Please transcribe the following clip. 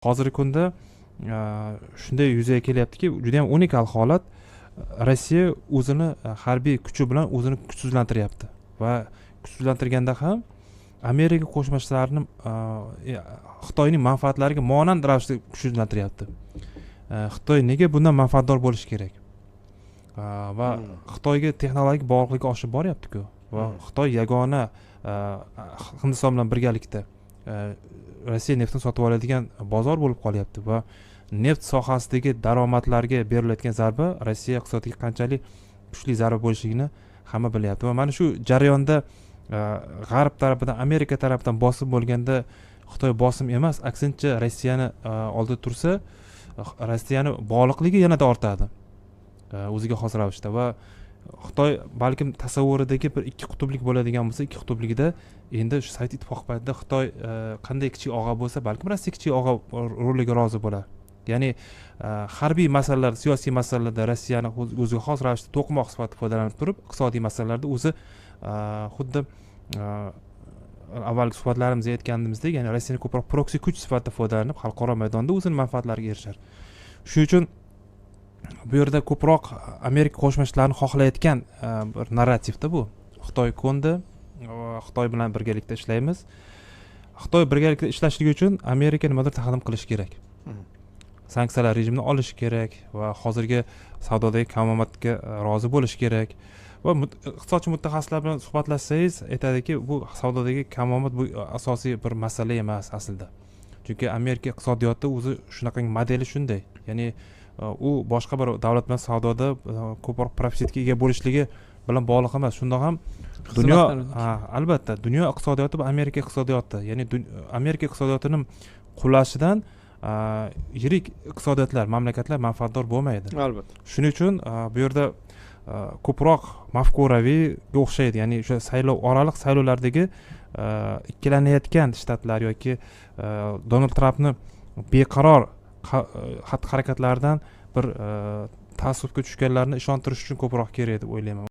Hozirgi kunda shunday yuzaga kelyaptiki, juda ham unikal holat. Rossiya o'zini harbiy kuchi bilan o'zini kuchsizlantiryapti va kuchsizlantirganda ham Amerika Qo'shma Shtatlarini Xitoyning manfaatlariga monand ravishda kuchsizlantiryapti. Xitoy nega bundan manfaatdor bo'lishi kerak? Va Xitoyga texnologik bog'liqligi oshib boryapti-ku. Va Xitoy yagona Hindiston bilan birgalikda Rossiya neftini sotib oladigan bozor bo'lib qolyapti va neft sohasidagi daromadlarga berilayotgan zarba Rossiya iqtisodiyotiga qanchalik kuchli zarba bo'lishligini hamma bilyapti. Va mana shu jarayonda G'arb tarafidan, Amerika tarafidan bosim bo'lganda Xitoy bosim emas, aksincha Rossiyani oldida tursa, Rossiyani bog'liqligi yanada ortadi. O'ziga xos ravishda va Xitoy balkim tasavvuridagi bir ikki qutblik bo'ladigan bo'lsa, ikki qutbligida endi shu Sovet ittifoqi paytida Xitoy qanday kichik og'a bo'lsa, balkim Rossiya kichik og'a roliga rozi bo'lar. Ya'ni harbiy masalalar, siyosiy masalalarda Rossiyani o'ziga xos ravishda to'qmoq sifatida foydalanib turib, iqtisodiy masalalarda o'zi xuddi avvalgi suhbatlarimizda aytganimizdek, ya'ni Rossiyaning ko'proq proksi kuch sifatida foydalanib, xalqaro maydonda o'zining manfaatlariga erishar. Shuning uchun bu yerda ko'proq Amerika Qo'shma Shtatlarini xohlayotgan bir narrativda bu. Xitoy ko'ndi, Xitoy bilan birgalikda ishlaymiz. Xitoy birgalikda ishlashligi uchun Amerika nimadir taqdim qilish kerak. Sanksiyalar rejimini olish kerak va hozirgi savdodagi kamomatga rozi bo'lish kerak. Va iqtisodchi mutaxassislar bilan suhbatlashsangiz aytadiki, bu savdodagi kamomat bu asosiy bir masala emas aslida. Chunki Amerika iqtisodiyoti o'zi shunaqa modeli shunday. Ya'ni u boshqa bir davlat bilan savdoda ko'proq profitga ega bo'lishligi bilan bog'liq emas. Shundoq ham dunyo, albatta, dunyo iqtisodiyoti va Amerika iqtisodiyoti, ya'ni Amerika iqtisodiyotining qulashidan yirik iqtisodiyotlar, mamlakatlar manfaatdor bo'lmaydi. Albatta. Shuning uchun bu yerda ko'proq mafkuraviyga o'xshaydi. Ya'ni o'sha saylov oraliq saylovlardagi ikkilanayotgan shtatlar yoki Donald Trampni beqaror xatti harakatlaridan bir ta'assubga tushganlarni ishontirish uchun ko'proq kerak deb o'ylayman.